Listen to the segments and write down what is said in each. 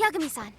Yagami-san.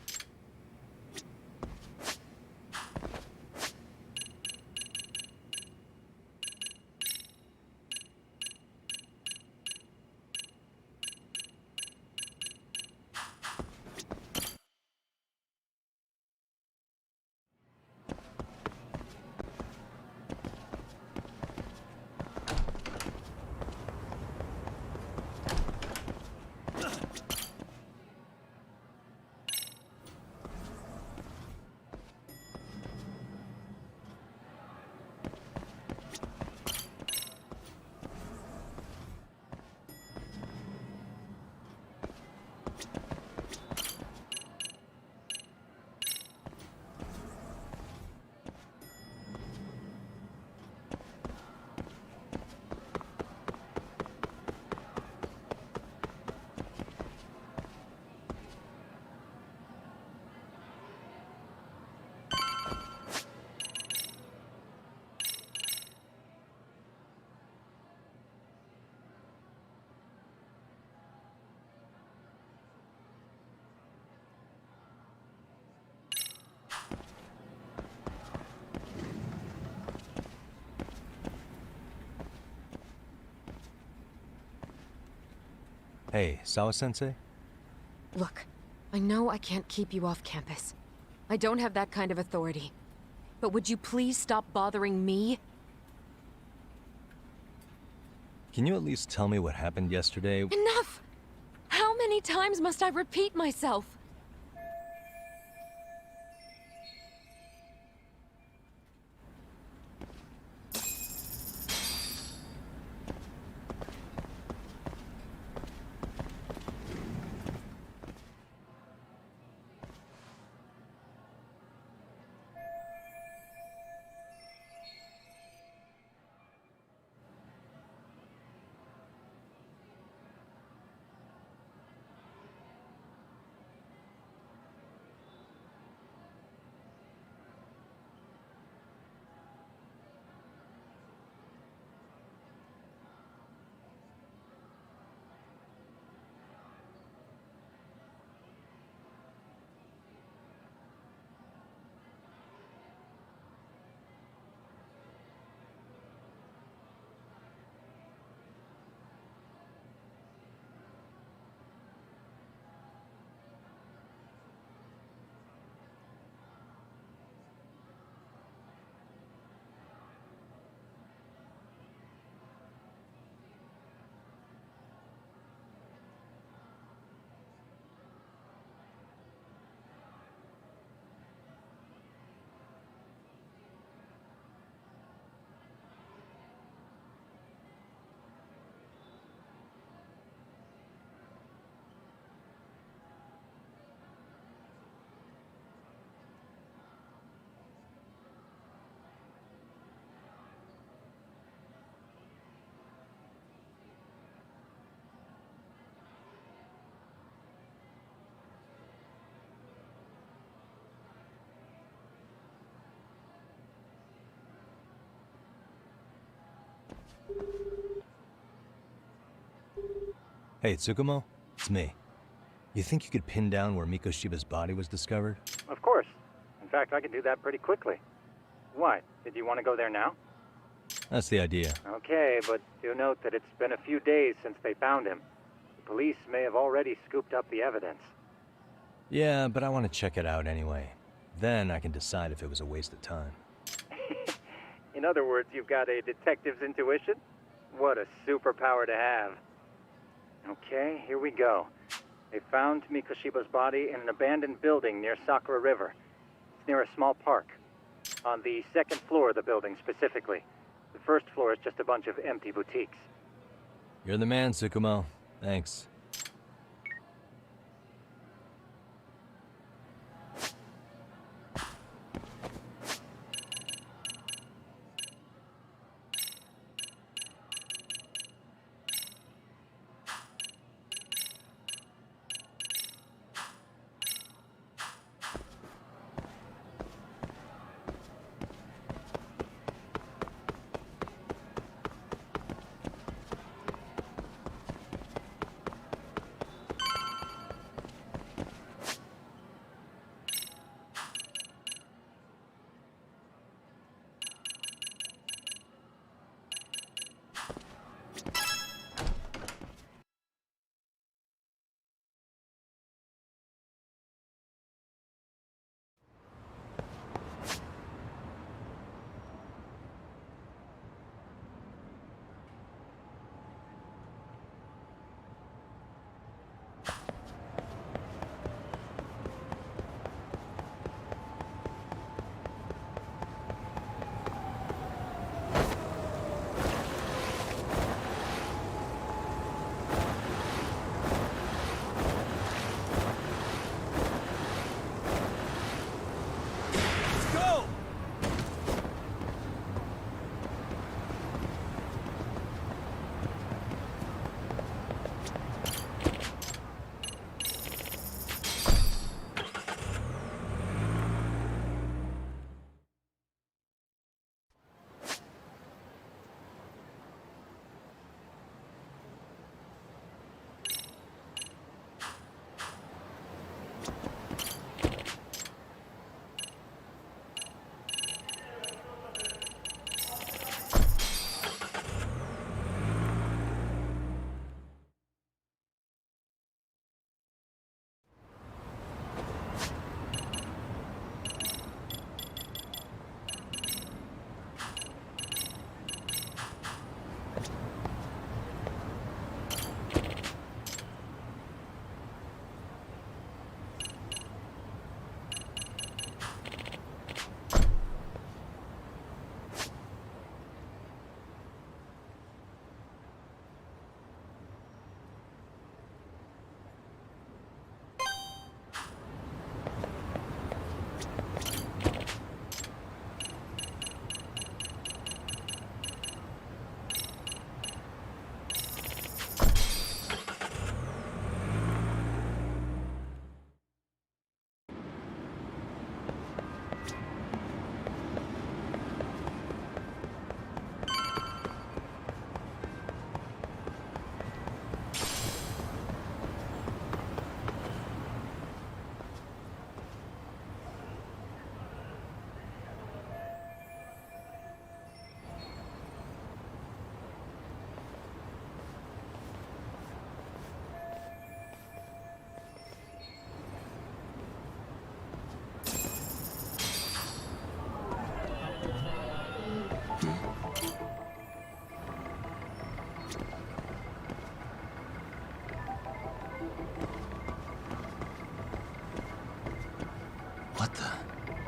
Hey, Sawa-sensei? Look, I know I can't keep you off campus. I don't have that kind of authority. But would you please stop bothering me? Can you at least tell me what happened yesterday? Enough! How many times must I repeat myself? Hey, Tsukumo? It's me. You think you could pin down where Mikoshiba's body was discovered? Of course. In fact, I can do that pretty quickly. What? Did you want to go there now? That's the idea. Okay, but do note that it's been a few days since they found him. The police may have already scooped up the evidence. Yeah, but I want to check it out anyway. Then I can decide if it was a waste of time. In other words, you've got a detective's intuition? What a superpower to have. Okay, here we go. They found Mikoshiba's body in an abandoned building near Sakura River. It's near a small park. On the second floor of the building, specifically. The first floor is just a bunch of empty boutiques. You're the man, Tsukumo. Thanks.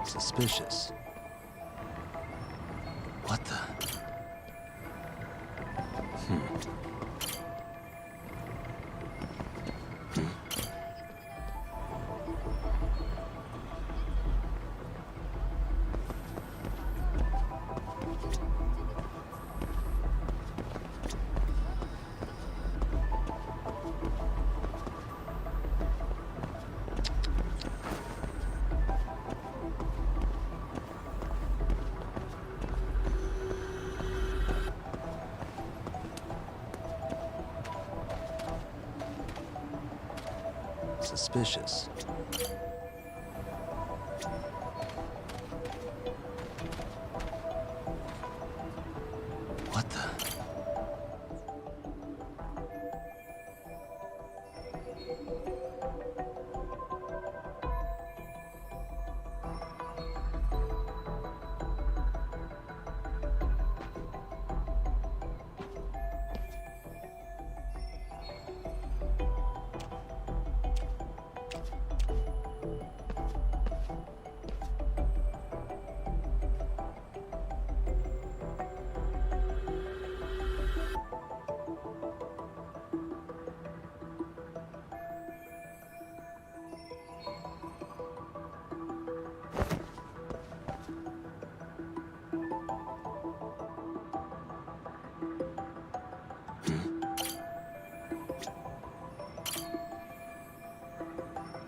Suspicious. What the? Suspicious. What the?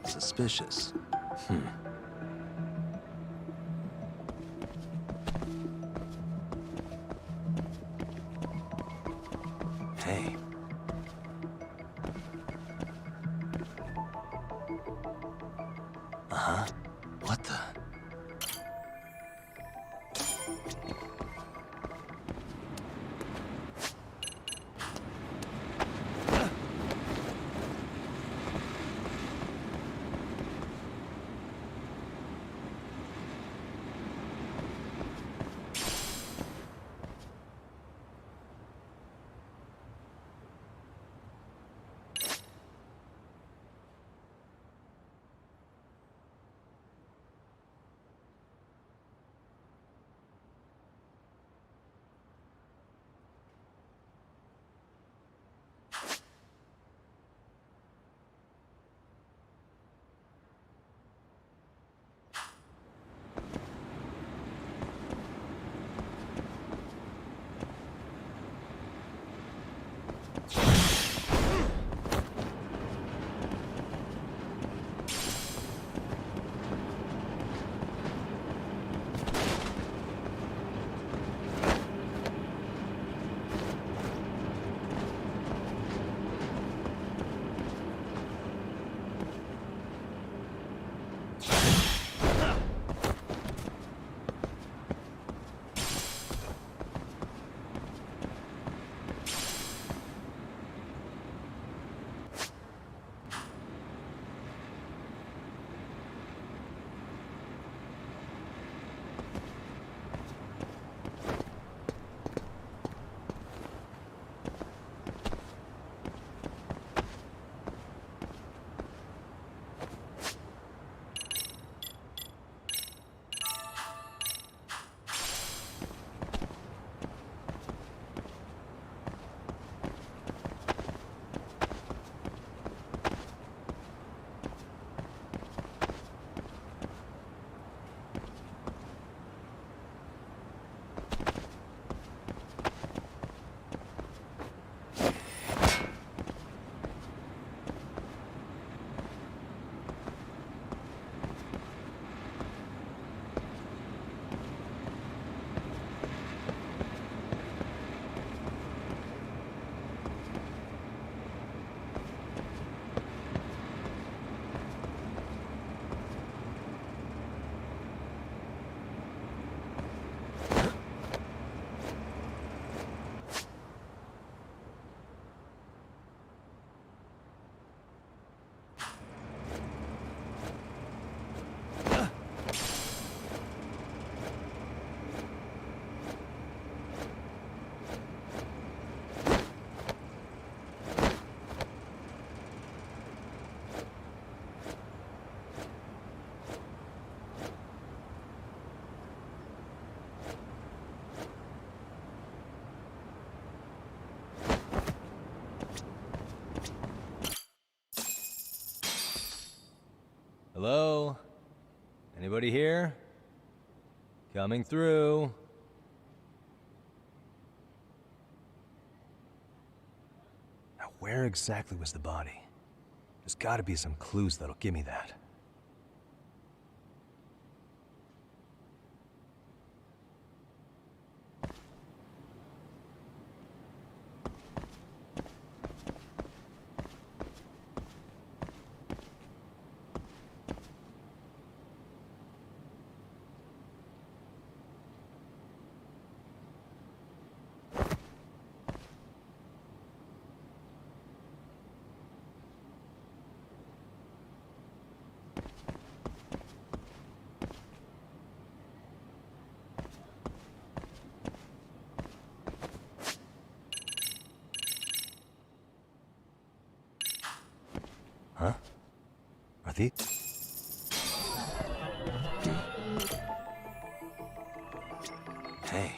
Suspicious. Hey. Uh-huh. What the? Hello? Anybody here? Coming through. Now, where exactly was the body? There's gotta be some clues that'll give me that. Huh? Are these... Hey.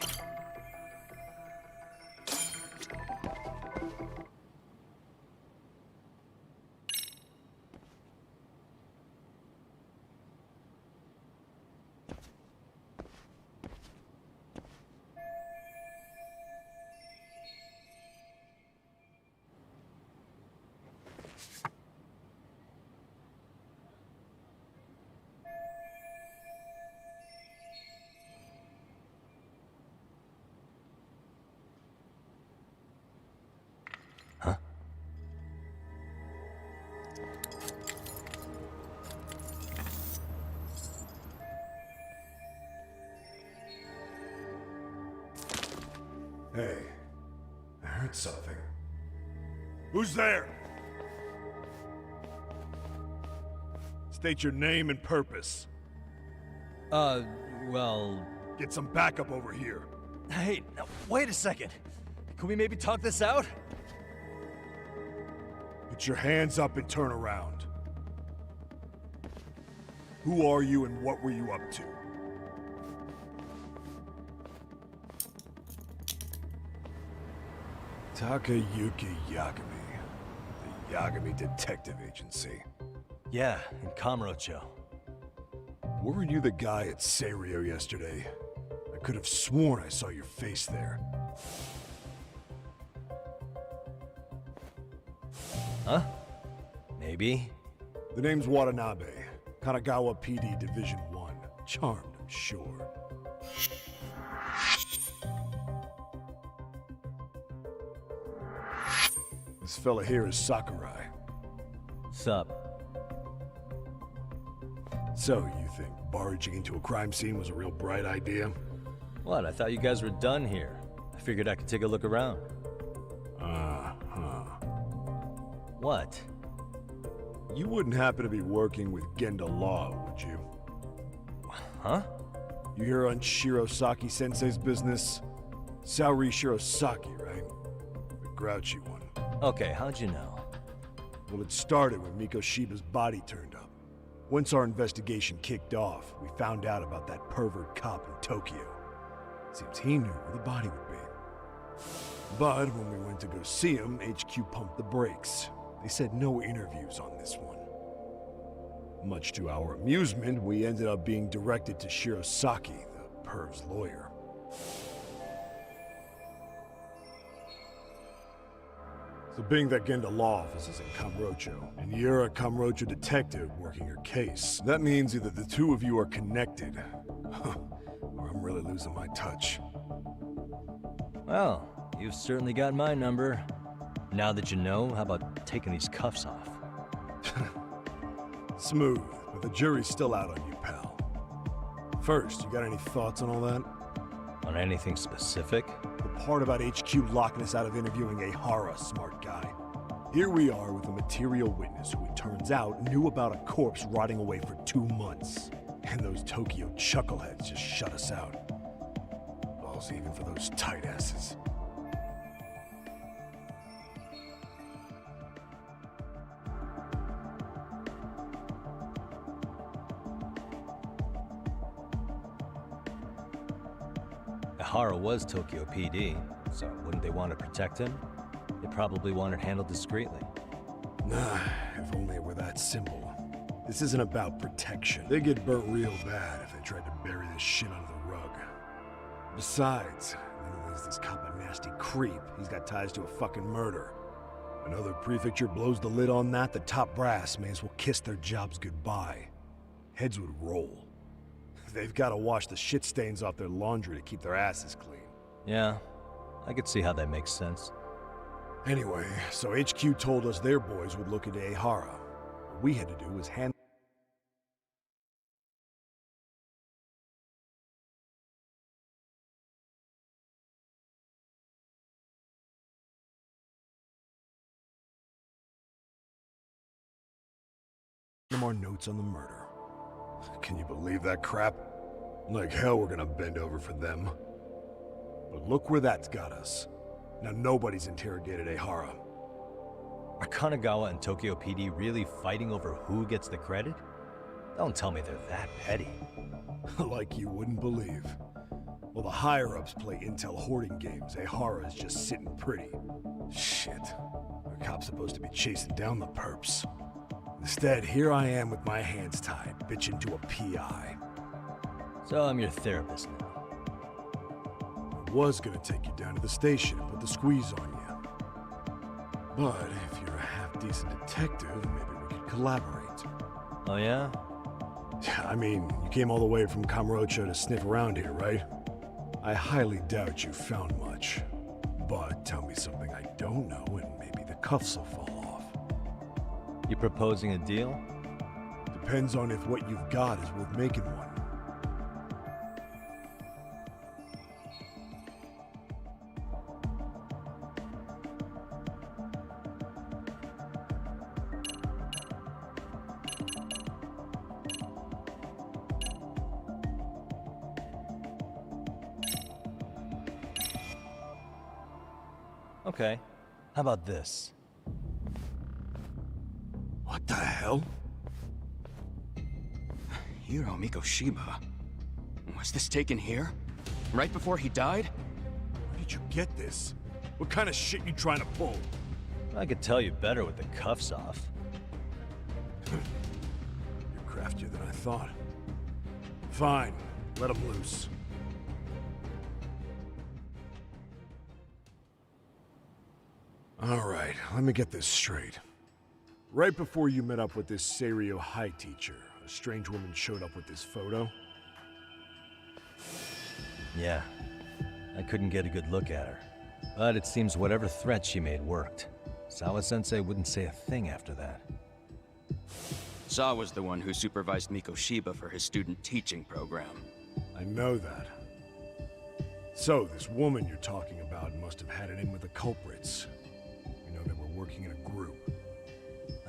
Huh? Hey, I heard something. Who's there? State your name and purpose. Well... Get some backup over here. Hey, now, wait a second. Can we maybe talk this out? Put your hands up and turn around. Who are you and what were you up to? Takayuki Yagami. The Yagami Detective Agency. Yeah, in Kamurocho. Weren't you the guy at Seirio yesterday? I could have sworn I saw your face there. Huh? Maybe. The name's Watanabe. Kanagawa PD Division 1. Charmed, I'm sure. This fella here is Sakurai. Sup? So, you think barging into a crime scene was a real bright idea? What? I thought you guys were done here. I figured I could take a look around. Uh-huh. What? You wouldn't happen to be working with Genda Law, would you? Huh? You hear on Shirosaki-sensei's business? Saori Shirosaki, right? The grouchy one. Okay, how'd you know? Well, it started when Miko Shiba's body turned up. Once our investigation kicked off, we found out about that pervert cop in Tokyo. Seems he knew where the body would be. But when we went to go see him, HQ pumped the brakes. They said no interviews on this one. Much to our amusement, we ended up being directed to Shirosaki, the perv's lawyer. So being that Genda Law office is in Kamurocho, and you're a Kamurocho detective working your case, that means either the two of you are connected, or I'm really losing my touch. Well, you've certainly got my number. Now that you know, how about taking these cuffs off? Smooth, but the jury's still out on you, pal. First, you got any thoughts on all that? On anything specific? The part about HQ locking us out of interviewing a Hara, smart guy. Here we are with a material witness who it turns out knew about a corpse rotting away for 2 months. And those Tokyo chuckleheads just shut us out. Balls even for those tight asses. Hara was Tokyo PD, so wouldn't they want to protect him? They probably want it handled discreetly. Nah, if only it were that simple. This isn't about protection. They get burnt real bad if they tried to bury this shit under the rug. Besides, not only is this cop a nasty creep, he's got ties to a fucking murder. Another prefecture blows the lid on that, the top brass may as well kiss their jobs goodbye. Heads would roll. They've got to wash the shit stains off their laundry to keep their asses clean. Yeah, I could see how that makes sense. Anyway, so HQ told us their boys would look into Ehara. What we had to do was hand them our notes on the murder. Can you believe that crap? Like hell we're gonna bend over for them. But look where that's got us. Now nobody's interrogated Ehara. Are Kanagawa and Tokyo PD really fighting over who gets the credit? Don't tell me they're that petty. Like you wouldn't believe. While the higher-ups play intel hoarding games, Ehara is just sitting pretty. Shit. Our cop's supposed to be chasing down the perps. Instead, here I am with my hands tied, bitching to a PI. So I'm your therapist now. I was gonna take you down to the station and put the squeeze on you. But if you're a half-decent detective, maybe we could collaborate. Oh yeah? I mean, you came all the way from Kamurocho to sniff around here, right? I highly doubt you found much. But tell me something I don't know and maybe the cuffs will fall off. You proposing a deal? Depends on if what you've got is worth making one. Okay. How about this? What the hell? Hiro Mikoshiba. Was this taken here? Right before he died? Where did you get this? What kind of shit you trying to pull? I could tell you better with the cuffs off. You're craftier than I thought. Fine, let him loose. All right, let me get this straight. Right before you met up with this Seiryo High teacher, a strange woman showed up with this photo. Yeah. I couldn't get a good look at her. But it seems whatever threat she made worked. Sawa-sensei wouldn't say a thing after that. Saw was the one who supervised Mikoshiba for his student teaching program. I know that. So, this woman you're talking about must have had it in with the culprits. You know, they were working in a group.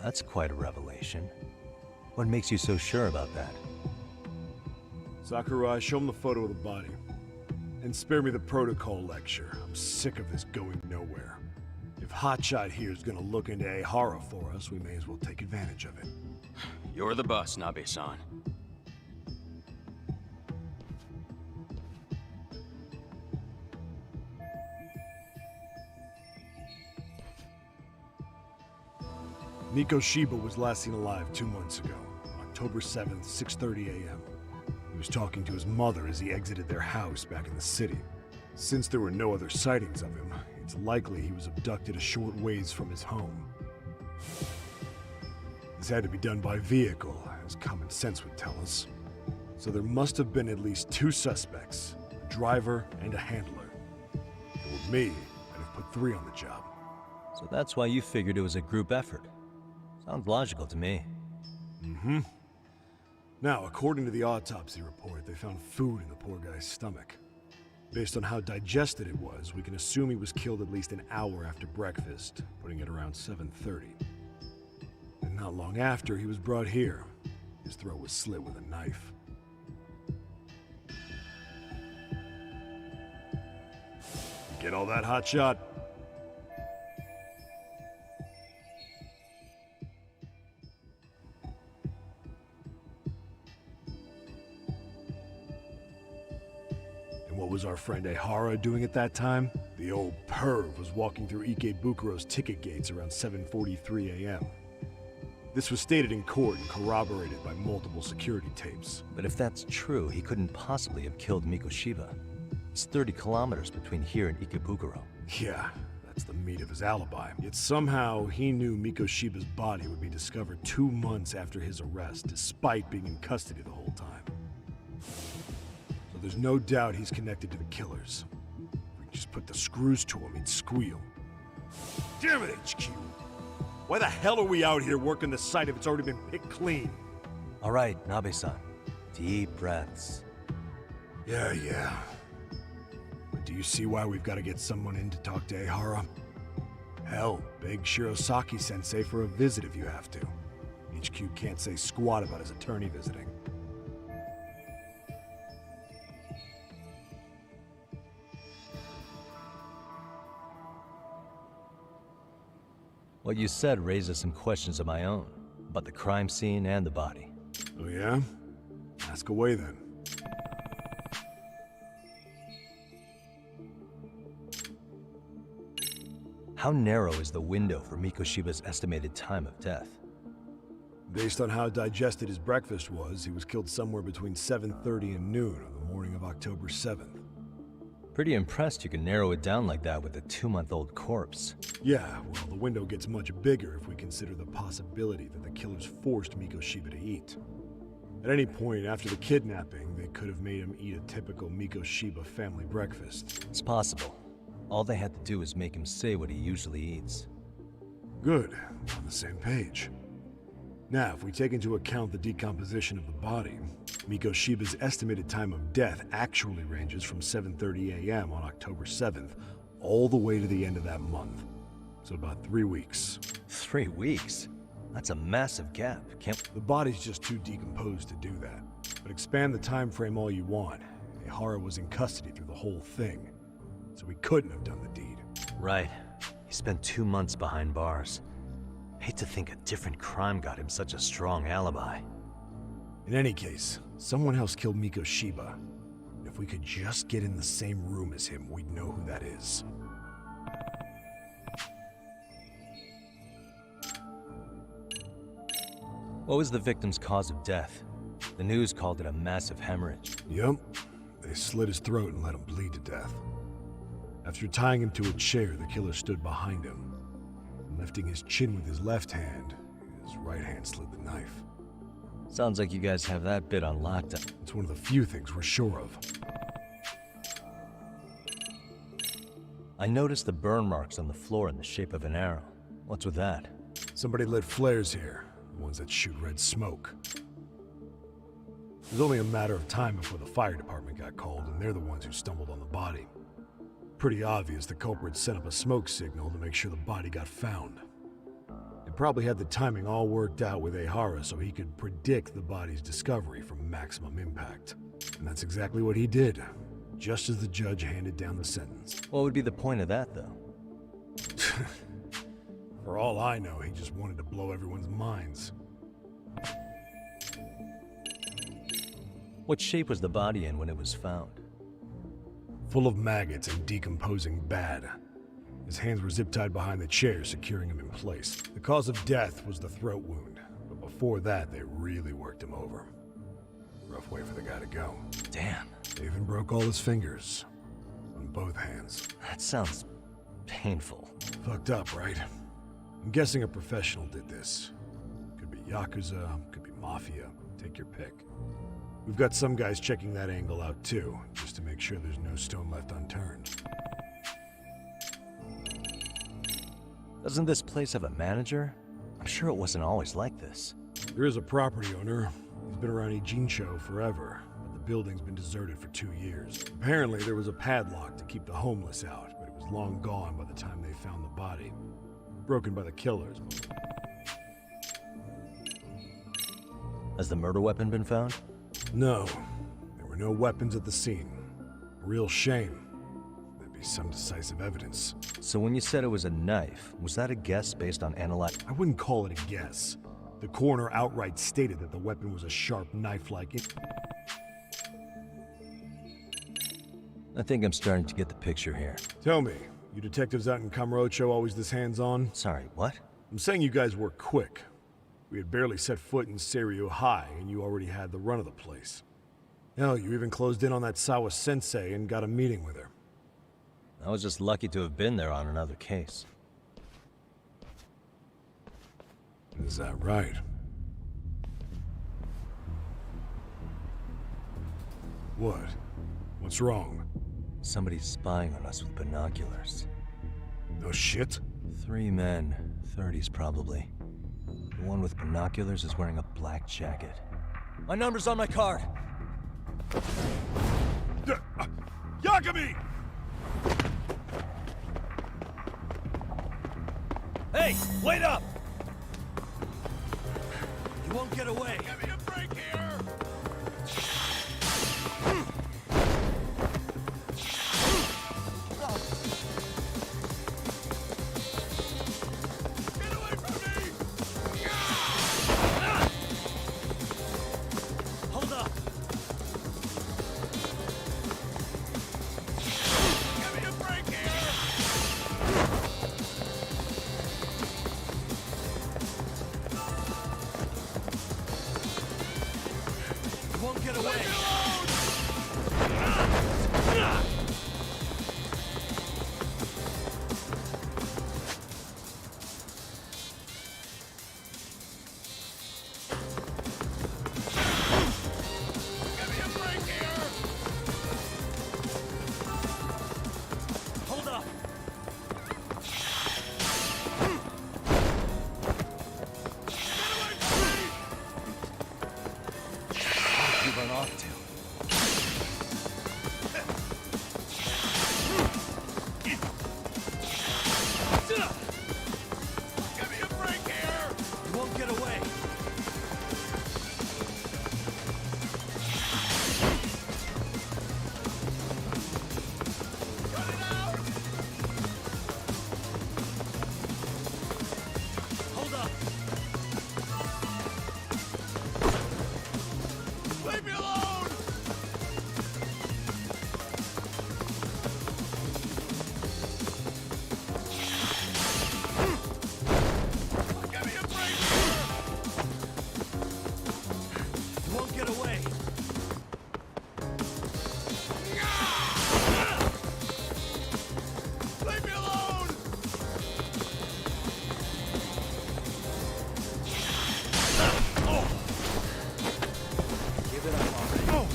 That's quite a revelation. What makes you so sure about that? Sakurai, show him the photo of the body. And spare me the protocol lecture. I'm sick of this going nowhere. If Hotshot here is gonna look into Ehara for us, we may as well take advantage of it. You're the boss, Nabe-san. Mikoshiba was last seen alive 2 months ago, October 7th, 6:30 a.m. He was talking to his mother as he exited their house back in the city. Since there were no other sightings of him, it's likely he was abducted a short ways from his home. This had to be done by vehicle, as common sense would tell us. So there must have been at least 2 suspects, a driver and a handler. If it were me, I'd have put 3 on the job. So that's why you figured it was a group effort. Sounds logical to me. Mm-hmm. Now, according to the autopsy report, they found food in the poor guy's stomach. Based on how digested it was, we can assume he was killed at least an hour after breakfast, putting it around 7:30. And not long after, he was brought here. His throat was slit with a knife. Get all that, Hotshot? What was our friend Ehara doing at that time? The old perv was walking through Ikebukuro's ticket gates around 7:43 a.m. This was stated in court and corroborated by multiple security tapes. But if that's true, he couldn't possibly have killed Mikoshiba. It's 30 kilometers between here and Ikebukuro. Yeah, that's the meat of his alibi. Yet somehow he knew Mikoshiba's body would be discovered 2 months after his arrest, despite being in custody the whole time. So there's no doubt he's connected to the killers. If we just put the screws to him, he'd squeal. Damn it, HQ! Why the hell are we out here working the site if it's already been picked clean? All right, Nabe-san. Deep breaths. Yeah. But do you see why we've got to get someone in to talk to Ehara? Hell, beg Shirosaki-sensei for a visit if you have to. HQ can't say squat about his attorney visiting. What you said raises some questions of my own, about the crime scene and the body. Oh yeah? Ask away then. How narrow is the window for Mikoshiba's estimated time of death? Based on how digested his breakfast was, he was killed somewhere between 7:30 and noon on the morning of October 7th. Pretty impressed you can narrow it down like that with a 2-month-old corpse. Yeah, well, the window gets much bigger if we consider the possibility that the killers forced Mikoshiba to eat. At any point after the kidnapping, they could have made him eat a typical Mikoshiba family breakfast. It's possible. All they had to do was make him say what he usually eats. Good, we're on the same page. Now, if we take into account the decomposition of the body, Mikoshiba's estimated time of death actually ranges from 7:30 a.m. on October 7th all the way to the end of that month. So about 3 weeks. 3 weeks? That's a massive gap. The body's just too decomposed to do that. But expand the time frame all you want. Ehara was in custody through the whole thing, so he couldn't have done the deed. Right. He spent 2 months behind bars. Hate to think a different crime got him such a strong alibi. In any case, someone else killed Mikoshiba. If we could just get in the same room as him, we'd know who that is. What was the victim's cause of death? The news called it a massive hemorrhage. Yup. They slit his throat and let him bleed to death. After tying him to a chair, the killer stood behind him. Lifting his chin with his left hand, his right hand slid the knife. Sounds like you guys have that bit on lockdown. It's one of the few things we're sure of. I noticed the burn marks on the floor in the shape of an arrow. What's with that? Somebody lit flares here, the ones that shoot red smoke. It was only a matter of time before the fire department got called, and they're the ones who stumbled on the body. Pretty obvious the culprit set up a smoke signal to make sure the body got found. They probably had the timing all worked out with Ehara so he could predict the body's discovery from maximum impact. And that's exactly what he did, just as the judge handed down the sentence. What would be the point of that, though? For all I know, he just wanted to blow everyone's minds. What shape was the body in when it was found? Full of maggots and decomposing bad. His hands were zip-tied behind the chair, securing him in place. The cause of death was the throat wound, but before that, they really worked him over. Rough way for the guy to go. Damn. They even broke all his fingers. On both hands. That sounds painful. Fucked up, right? I'm guessing a professional did this. Could be Yakuza, could be Mafia. Take your pick. We've got some guys checking that angle out too, just to make sure there's no stone left unturned. Doesn't this place have a manager? I'm sure it wasn't always like this. There is a property owner. He's been around Ijincho forever, but the building's been deserted for 2 years. Apparently there was a padlock to keep the homeless out, but it was long gone by the time they found the body. Broken by the killers. Has the murder weapon been found? No, there were no weapons at the scene. A real shame. There'd be some decisive evidence. So when you said it was a knife, was that a guess based on analyze? I wouldn't call it a guess. The coroner outright stated that the weapon was a sharp knife-like. I think I'm starting to get the picture here. Tell me, you detectives out in Kamurocho always this hands-on? Sorry, what? I'm saying you guys work quick. We had barely set foot in Seiryu High, and you already had the run of the place. Hell, you even closed in on that Sawa Sensei and got a meeting with her. I was just lucky to have been there on another case. Is that right? What? What's wrong? Somebody's spying on us with binoculars. No shit? 3 men, 30s probably. The one with binoculars is wearing a black jacket. My number's on my card! Yagami! Hey, wait up! You won't get away! Give me a break here! Get away from me! Hold up! Give me a break here! You won't get away! Give me a break here! Hold up! You run off to? Give me a break here! You won't get away! Cut it out! Hold up! Leave me alone! Give me a break here! You won't get away! Leave me alone! Give it up already. Oh!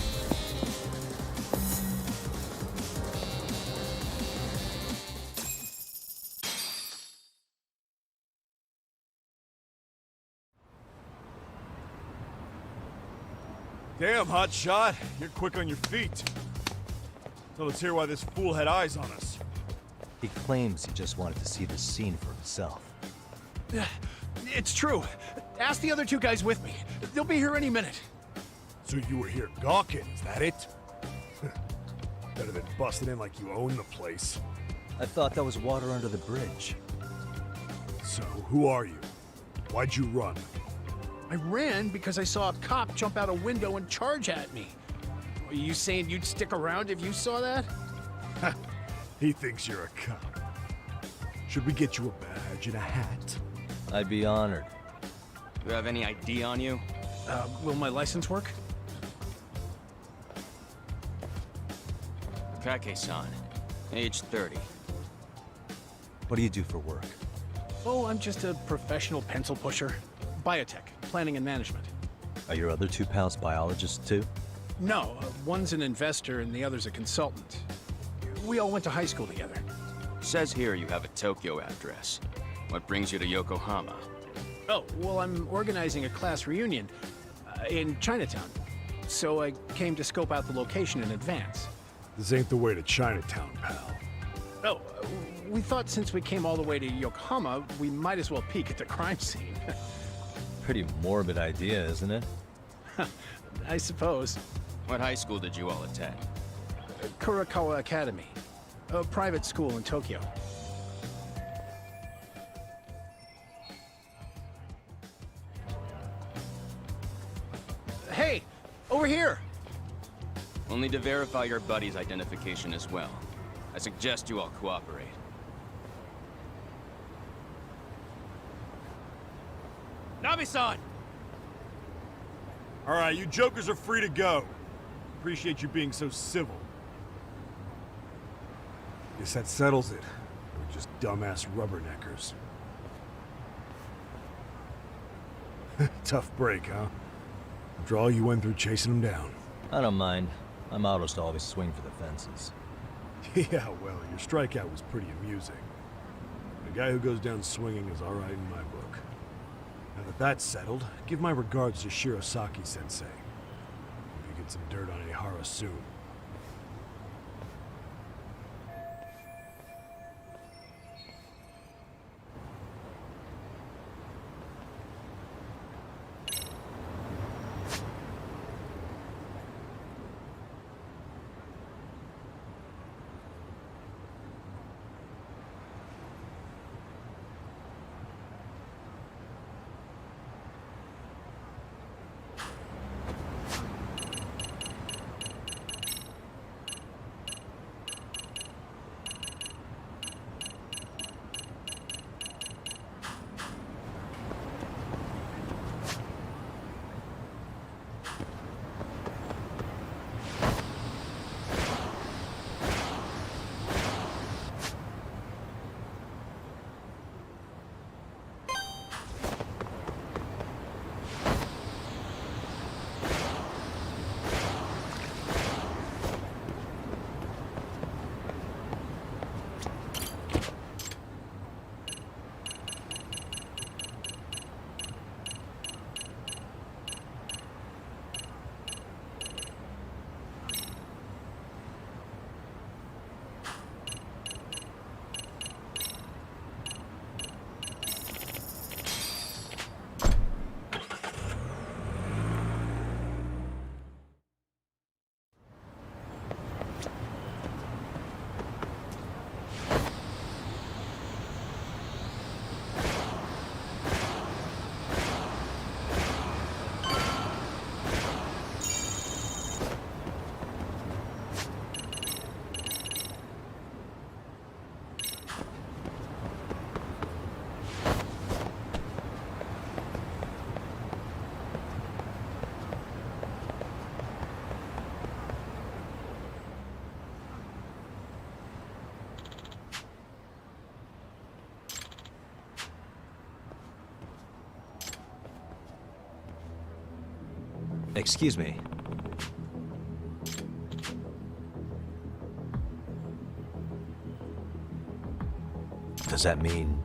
Damn, hotshot. You're quick on your feet. So let's hear why this fool had eyes on us. He claims he just wanted to see the scene for himself. It's true. Ask the other 2 guys with me. They'll be here any minute. So you were here gawking, is that it? Better than busting in like you own the place. I thought that was water under the bridge. So, who are you? Why'd you run? I ran because I saw a cop jump out a window and charge at me. Are you saying you'd stick around if you saw that? He thinks you're a cop. Should we get you a badge and a hat? I'd be honored. You have any ID on you? Will my license work? Kake-san, age 30. What do you do for work? Oh, I'm just a professional pencil pusher. Biotech, planning and management. Are your other 2 pals biologists too? No, one's an investor and the other's a consultant. We all went to high school together. Says here you have a Tokyo address. What brings you to Yokohama? Oh, well, I'm organizing a class reunion in Chinatown. So I came to scope out the location in advance. This ain't the way to Chinatown, pal. Oh, we thought since we came all the way to Yokohama, we might as well peek at the crime scene. Pretty morbid idea, isn't it? I suppose. What high school did you all attend? Kurakawa Academy, a private school in Tokyo. Hey, over here! We'll need to verify your buddy's identification as well. I suggest you all cooperate. Mikami-san! Alright, you jokers are free to go. Appreciate you being so civil. Guess that settles it. We're just dumbass rubberneckers. Tough break, huh? After all you went through chasing them down. I don't mind. My motto is to always swing for the fences. Yeah, well, your strikeout was pretty amusing. A guy who goes down swinging is alright in my book. Now that that's settled, give my regards to Shirosaki-sensei. Hope you get some dirt on Ehara soon. Excuse me. Does that mean...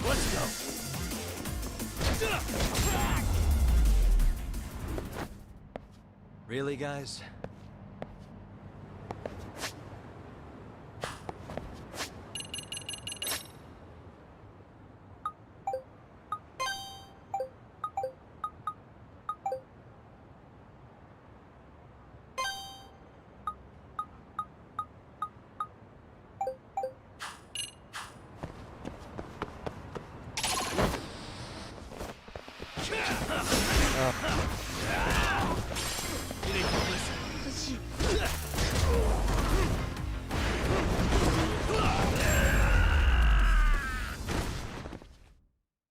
Let's go. Really, guys?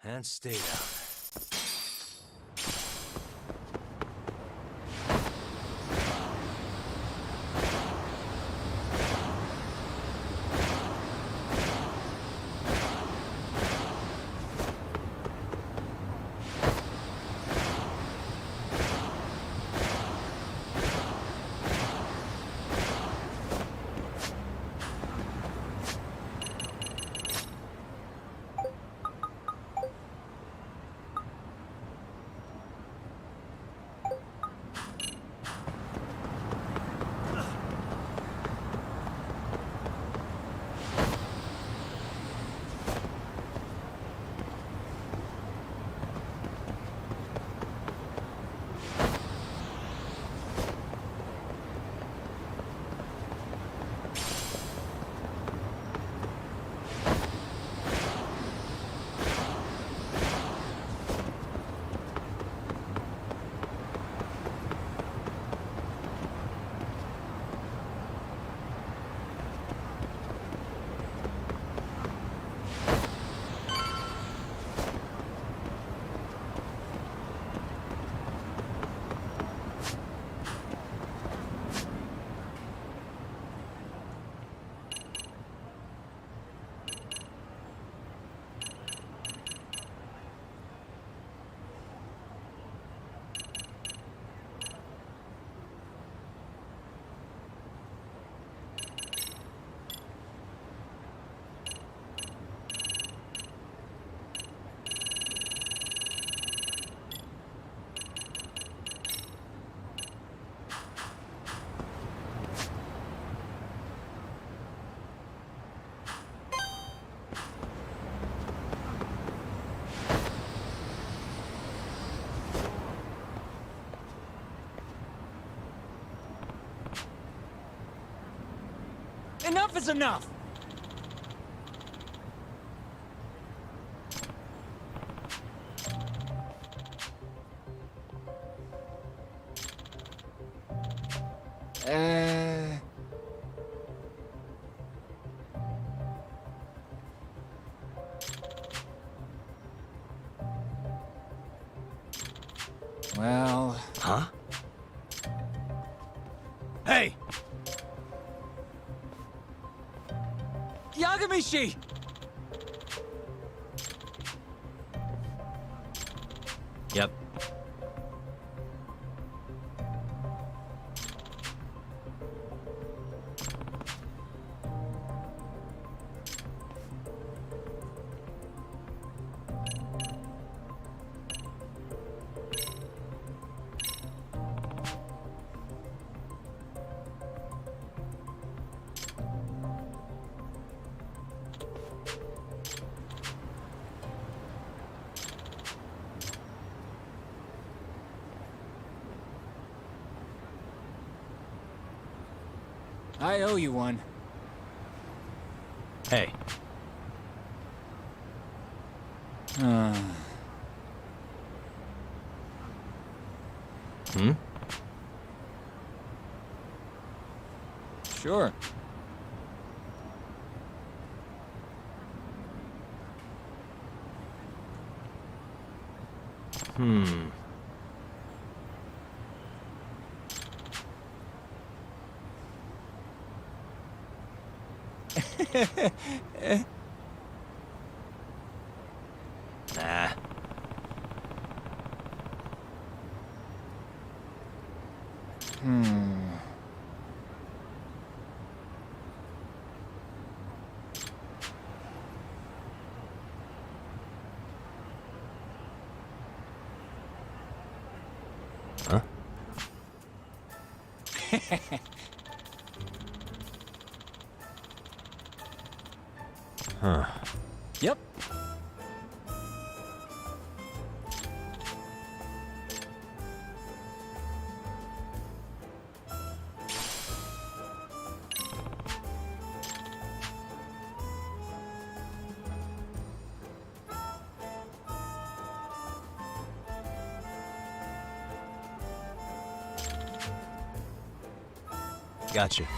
And stay down. Enough is enough! Well... Huh? Hey! Yagamishi! Yep. I owe you one. Hey. Hmm? Sure. Hmm. Nah. Huh? Huh. Yep. Gotcha.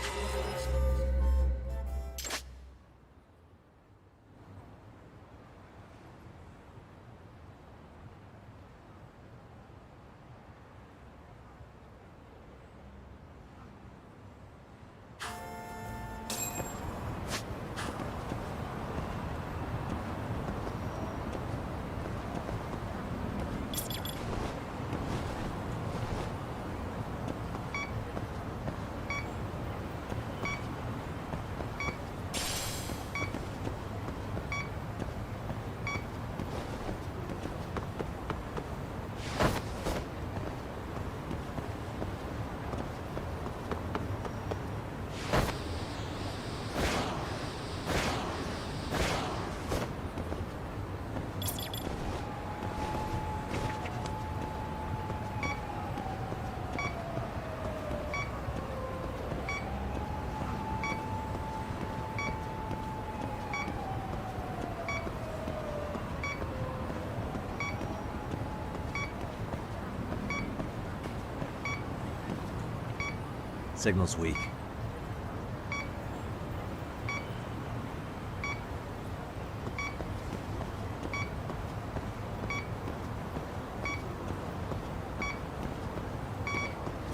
Signal's weak.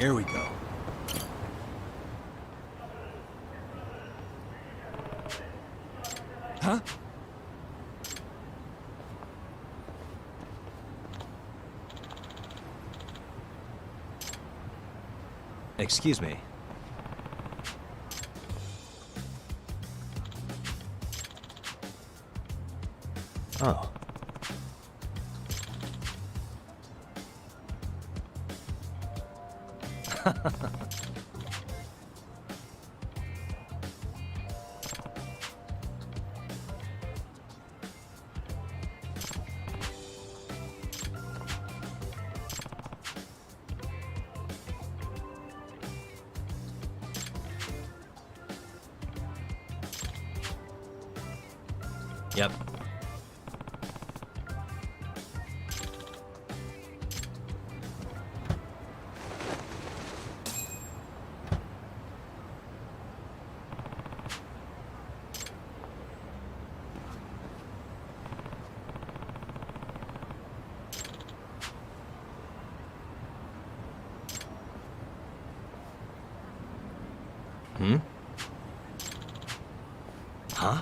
Here we go. Huh? Excuse me. Oh. Yep. Hmm? Huh?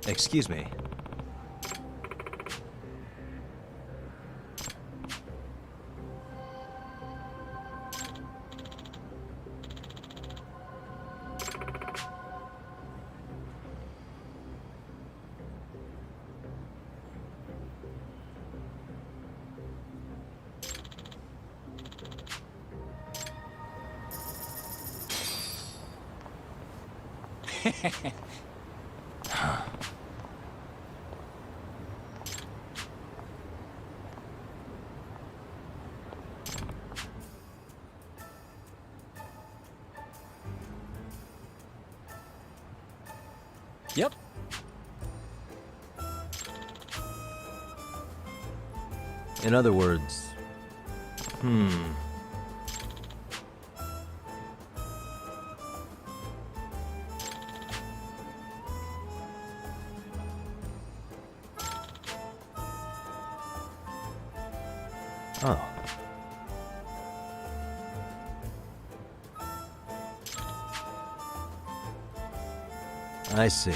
Excuse me. Yep. In other words, Oh. I see.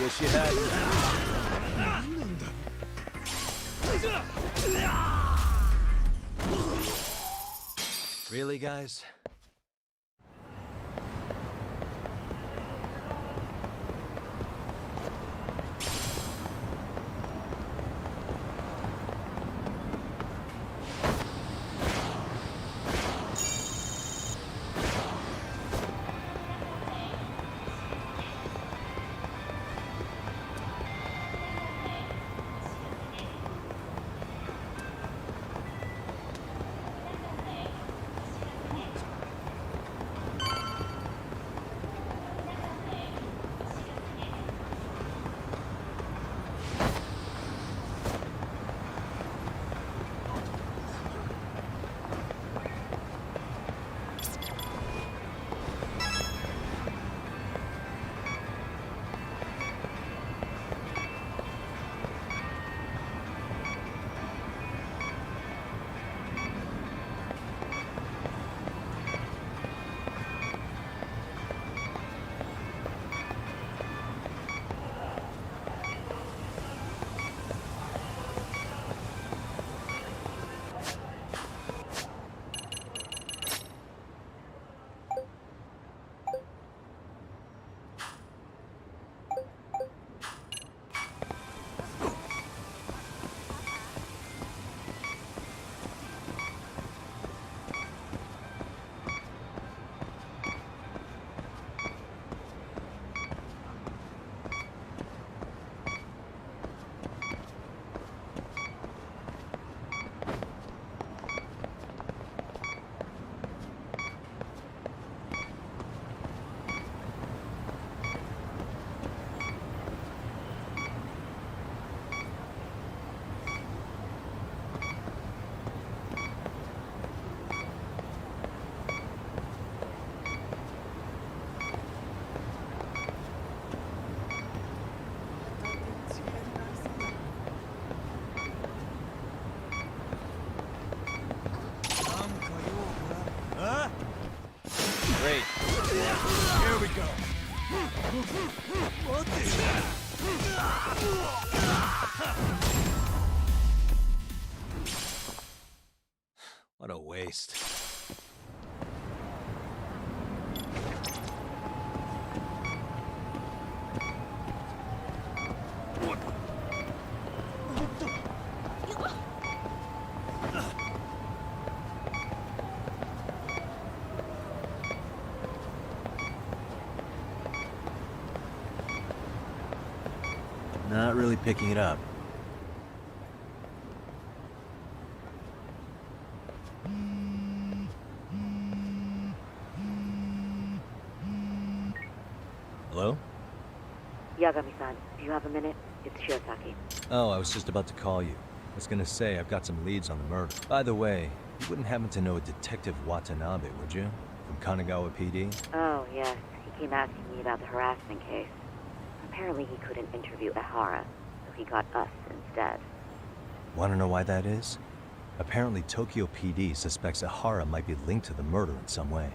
Wish you hadn't. Really, guys? Great. Here we go. What a waste. Not really picking it up. Hello? Yagami-san, do you have a minute? It's Shiosaki. Oh, I was just about to call you. I was gonna say I've got some leads on the murder. By the way, you wouldn't happen to know a Detective Watanabe, would you? From Kanagawa PD? Oh, yes. He came asking me about the harassment case. Apparently he couldn't interview Ehara, so he got us instead. Want to know why that is? Apparently Tokyo PD suspects Ehara might be linked to the murder in some way.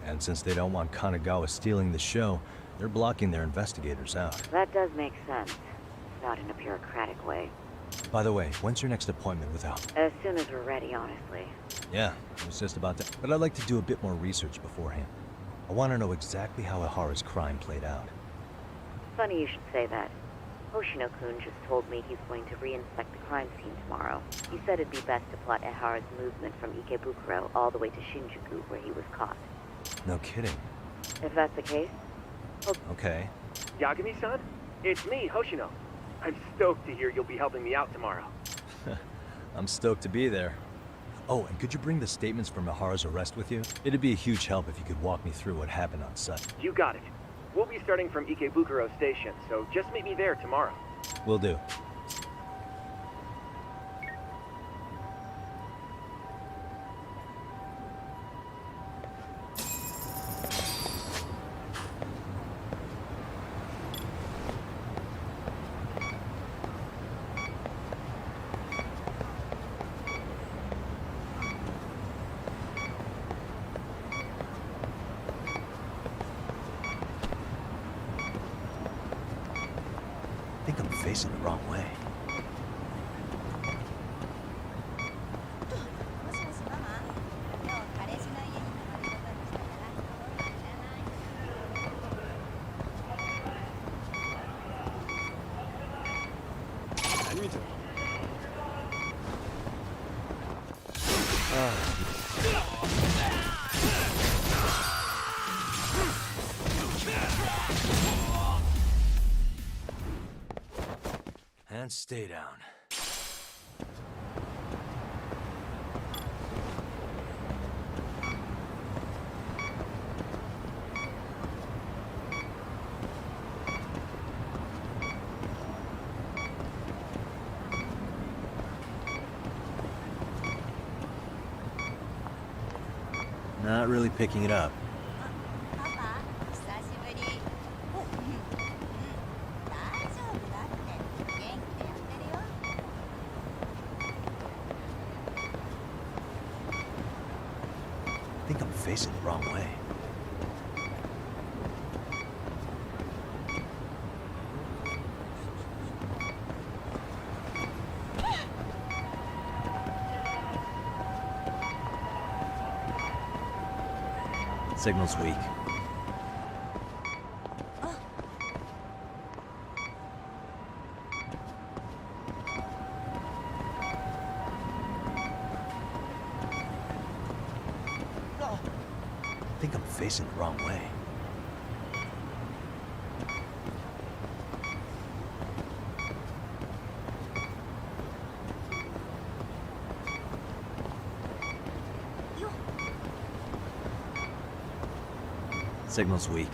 And since they don't want Kanagawa stealing the show, they're blocking their investigators out. That does make sense. It's not in a bureaucratic way. By the way, when's your next appointment with Al? As soon as we're ready, honestly. Yeah, I was just about to. But I'd like to do a bit more research beforehand. I want to know exactly how Ehara's crime played out. Funny you should say that. Hoshino-kun just told me he's going to reinspect the crime scene tomorrow. He said it'd be best to plot Ehara's movement from Ikebukuro all the way to Shinjuku, where he was caught. No kidding. If that's the case, Okay. Yagami-san? It's me, Hoshino. I'm stoked to hear you'll be helping me out tomorrow. I'm stoked to be there. Oh, and could you bring the statements from Ehara's arrest with you? It'd be a huge help if you could walk me through what happened on site. You got it. We'll be starting from Ikebukuro Station, so just meet me there tomorrow. Will do. I think I'm facing the wrong way. And stay down. Not really picking it up. I think I'm facing the wrong way. Signal's weak. I think I'm facing the wrong way. Signal's weak.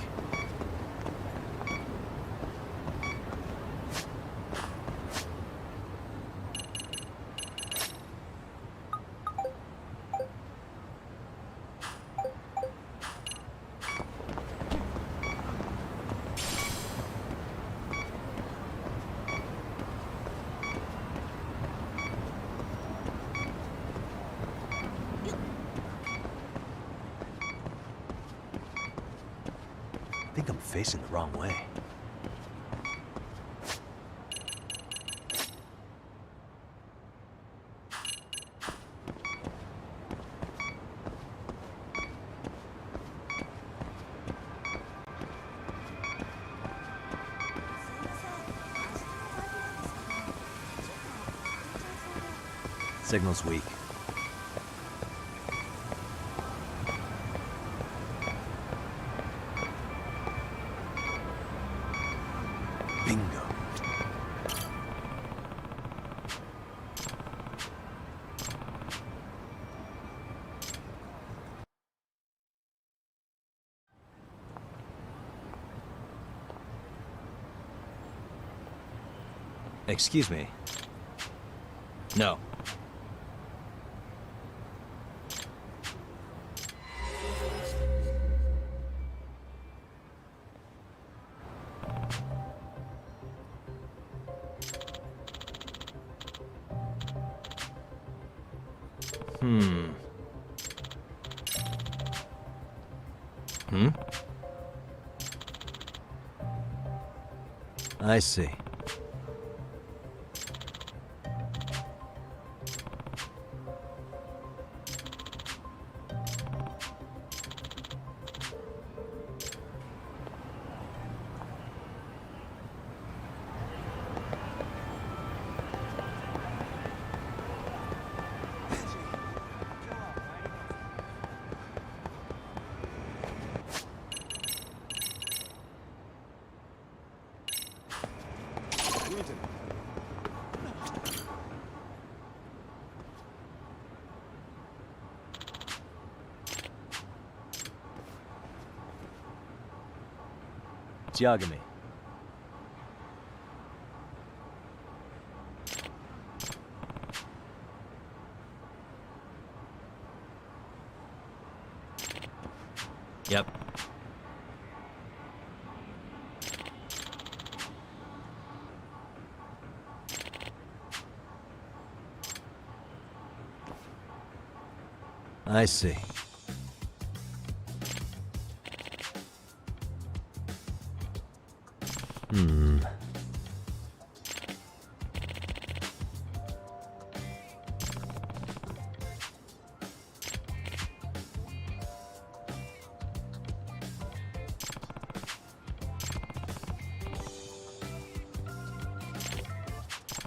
I think I'm facing the wrong way. Signal's weak. Bingo. Excuse me. No. I see. Yagami. Yep. I see.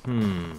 Hmm.